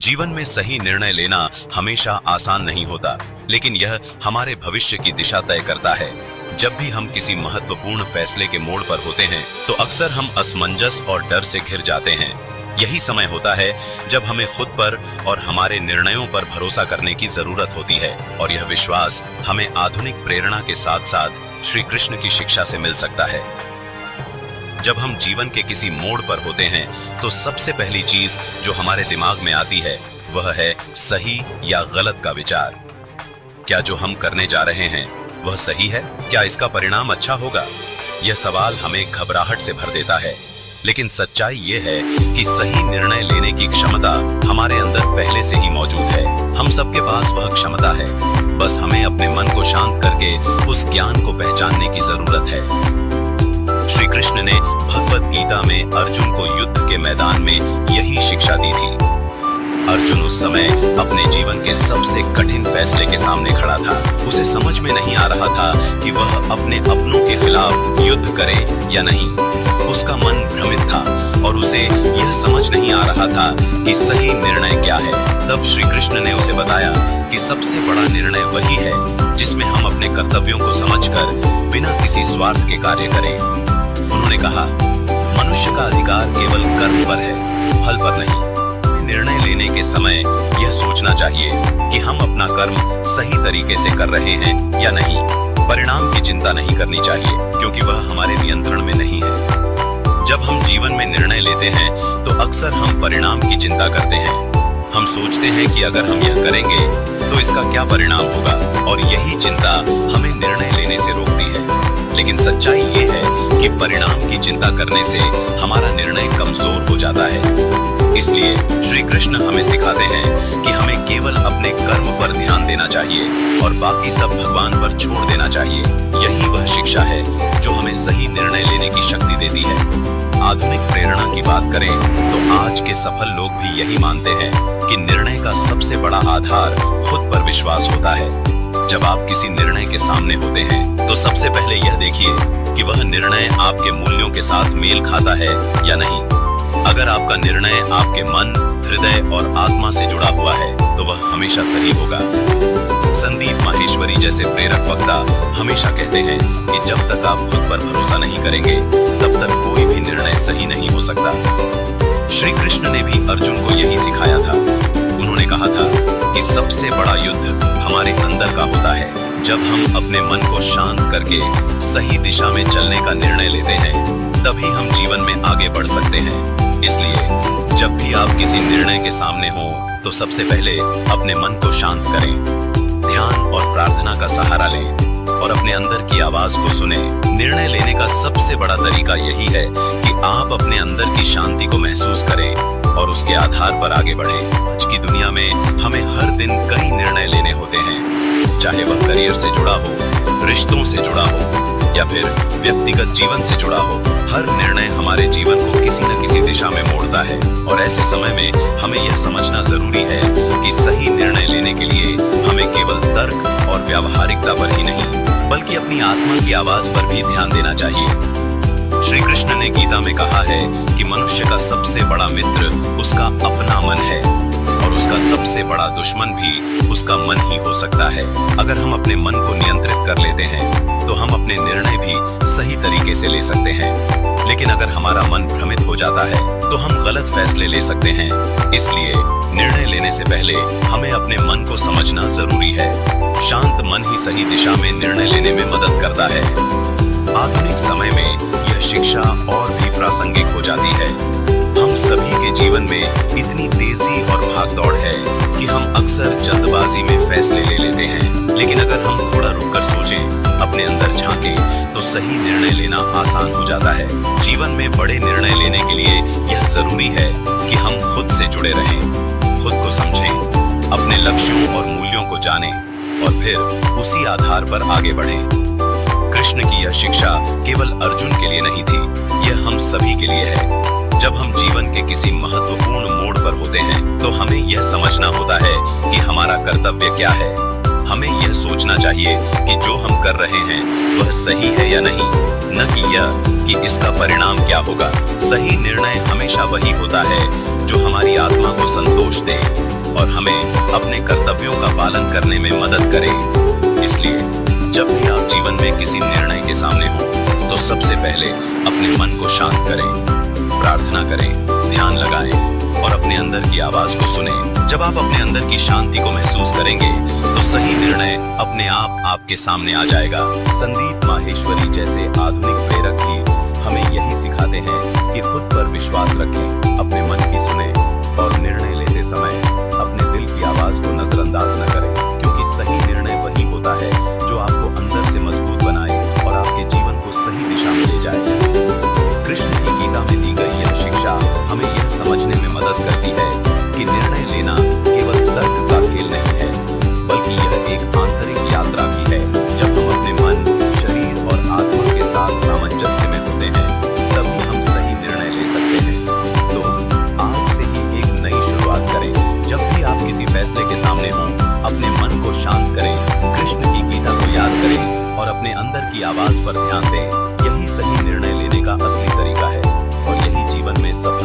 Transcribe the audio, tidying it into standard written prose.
जीवन में सही निर्णय लेना हमेशा आसान नहीं होता, लेकिन यह हमारे भविष्य की दिशा तय करता है। जब भी हम किसी महत्वपूर्ण फैसले के मोड़ पर होते हैं, तो अक्सर हम असमंजस और डर से घिर जाते हैं। यही समय होता है जब हमें खुद पर और हमारे निर्णयों पर भरोसा करने की जरूरत होती है, और यह विश्वास हमें आधुनिक प्रेरणा के साथ साथ श्री कृष्ण की शिक्षा से मिल सकता है। जब हम जीवन के किसी मोड़ पर होते हैं, तो सबसे पहली चीज जो हमारे दिमाग में आती है वह है सही या गलत का विचार। क्या जो हम करने जा रहे हैं वह सही है? क्या इसका परिणाम अच्छा होगा? यह सवाल हमें घबराहट से भर देता है, लेकिन सच्चाई ये है कि सही निर्णय लेने की क्षमता हमारे अंदर पहले से ही मौजूद है। हम सबके पास वह क्षमता है, बस हमें अपने मन को शांत करके उस ज्ञान को पहचानने की जरूरत है। श्री कृष्ण ने भगवत गीता में अर्जुन को युद्ध के मैदान में यही शिक्षा दी थी। अर्जुन उस समय अपने जीवन के सबसे कठिन फैसले के सामने खड़ा था। उसे समझ में नहीं आ रहा था कि वह अपने अपनों के खिलाफ युद्ध करे या नहीं। उसका मन भ्रमित था और उसे यह समझ नहीं आ रहा था कि सही निर्णय क्या है। तब श्री कृष्ण ने उसे बताया कि सबसे बड़ा निर्णय वही है जिसमें हम अपने कर्तव्यों को समझकर बिना किसी स्वार्थ के कार्य करें। उन्होंने कहा, मनुष्य का अधिकार केवल कर्म पर है, फल पर नहीं। निर्णय लेने के समय यह सोचना चाहिए कि हम अपना कर्म सही तरीके से कर रहे हैं या नहीं। परिणाम की चिंता नहीं करनी चाहिए, क्योंकि वह हमारे नियंत्रण में नहीं है। जब हम जीवन में निर्णय लेते हैं, तो अक्सर हम परिणाम की चिंता करते हैं। हम सोचते हैं कि अगर हम यह करेंगे तो इसका क्या परिणाम होगा, और यही चिंता हमें निर्णय लेने से रोकती है। लेकिन सच्चाई ये है कि परिणाम की चिंता करने से हमारा निर्णय कमजोर हो जाता है। इसलिए श्री कृष्ण हमें सिखाते हैं कि हमें केवल अपने कर्म पर ध्यान देना चाहिए और बाकी सब भगवान पर छोड़ देना चाहिए। यही वह शिक्षा है जो हमें सही निर्णय लेने की शक्ति देती है। आधुनिक प्रेरणा की बात करें तो आज के सफल लोग भी यही मानते हैं कि निर्णय का सबसे बड़ा आधार खुद पर विश्वास होता है। जब आप किसी निर्णय के सामने होते हैं, तो सबसे पहले यह देखिए कि वह निर्णय आपके मूल्यों के साथ मेल खाता है या नहीं। अगर आपका निर्णय आपके मन, हृदय और आत्मा से जुड़ा हुआ है, तो वह हमेशा सही होगा। संदीप माहेश्वरी जैसे प्रेरक वक्ता हमेशा कहते हैं कि जब तक आप खुद पर भरोसा नहीं करेंगे, तब तक कोई भी निर्णय सही नहीं हो सकता। श्री कृष्ण ने भी अर्जुन को यही सिखाया था। उन्होंने कहा था कि सबसे बड़ा युद्ध हमारे अंदर का होता है। जब हम अपने मन को शांत करके सही दिशा में चलने का निर्णय लेते हैं, तभी हम जीवन में आगे बढ़ सकते हैं। इसलिए जब भी आप किसी निर्णय के सामने हो, तो सबसे पहले अपने मन को शांत करें, ध्यान और प्रार्थना का सहारा लें और अपने अंदर की आवाज को सुने। निर्णय लेने का सबसे बड़ा तरीका यही है कि आप अपने अंदर की शांति को महसूस करें और उसके आधार पर आगे बढ़ें। आज की दुनिया में हमें हर दिन कई निर्णय लेने होते हैं, चाहे वह करियर से जुड़ा हो, रिश्तों से जुड़ा हो या फिर व्यक्तिगत जीवन से जुड़ा हो। हर निर्णय हमारे जीवन को किसी न किसी दिशा में मोड़ता है, और ऐसे समय में हमें यह समझना जरूरी है कि सही निर्णय लेने के लिए हमें केवल तर्क और व्यावहारिकता पर ही नहीं, बल्कि अपनी आत्मा की आवाज पर भी ध्यान देना चाहिए। श्री कृष्ण ने गीता में कहा है कि मनुष्य का सबसे बड़ा मित्र उसका अपना मन है, और उसका सबसे बड़ा दुश्मन भी उसका मन ही हो सकता है। अगर हम अपने मन को नियंत्रित कर लेते हैं, तो हम अपने निर्णय भी सही तरीके से ले सकते हैं। लेकिन अगर हमारा मन भ्रमित हो जाता है, तो हम गलत फैसले ले सकते हैं। इसलिए निर्णय लेने से पहले हमें अपने मन को समझना जरूरी है। शांत मन ही सही दिशा में निर्णय लेने में मदद करता है। आधुनिक समय में यह शिक्षा और भी प्रासंगिक हो जाती है। हम सभी के जीवन में इतनी तेजी और भागदौड़ है कि हम अक्सर जल्दबाजी में फैसले ले लेते हैं। लेकिन अगर हम थोड़ा रुककर सोचें, अपने अंदर झांकें, तो सही निर्णय लेना आसान हो जाता है। जीवन में बड़े निर्णय लेने के लिए यह जरूरी है कि हम खुद से जुड़े रहें, खुद को समझें, अपने लक्ष्यों और मूल्यों को जानें और फिर उसी आधार पर आगे बढ़ें। कृष्ण की यह शिक्षा केवल अर्जुन के लिए नहीं थी, यह हम सभी के लिए है। जब हम जीवन के किसी महत्वपूर्ण मोड़ पर होते हैं, तो हमें यह समझना होता है कि हमारा कर्तव्य क्या है। हमें यह सोचना चाहिए कि जो हम कर रहे हैं वह सही है या नहीं, न कि यह कि इसका परिणाम क्या होगा। सही निर्णय हमेशा वही होता है जो हमारी आत्मा को संतोष दे और हमें अपने कर्तव्यों का पालन करने में मदद करे। इसलिए जब भी आप जीवन में किसी निर्णय के सामने हो तो सबसे पहले अपने मन को शांत करें, प्रार्थना करें, ध्यान लगाएं और अपने अंदर की आवाज को सुने। जब आप अपने अंदर की शांति को महसूस करेंगे तो सही निर्णय अपने आप आपके सामने आ जाएगा। संदीप माहेश्वरी जैसे आधुनिक प्रेरक भी हमें यही सिखाते हैं कि खुद पर विश्वास रखें, अपने मन की सुने और निर्णय लेते समय अपने दिल की आवाज को नजरअंदाज न करें, क्योंकि सही निर्णय वही होता है जो आपको अंदर से मजबूत बनाए और आपके जीवन को सही दिशा में ले जाए। कृष्ण की गीता में दी गई यह शिक्षा हमें यह समझने में मदद करती है कि निर्णय लेना केवल तर्क का खेल नहीं है, बल्कि यह एक आंतरिक यात्रा भी है। जब हम अपने मन, शरीर और आत्मा के साथ सामंजस्य में होते हैं तभी हम सही निर्णय ले सकते हैं। तो आज से ही एक नई शुरुआत करें। जब भी आप किसी फैसले के सामने हों, अपने मन को शांत करें, कृष्ण की गीता को याद करें और अपने अंदर की आवाज पर ध्यान दें। यही सही निर्णय लेने का असली तरीका है और यही जीवन में सब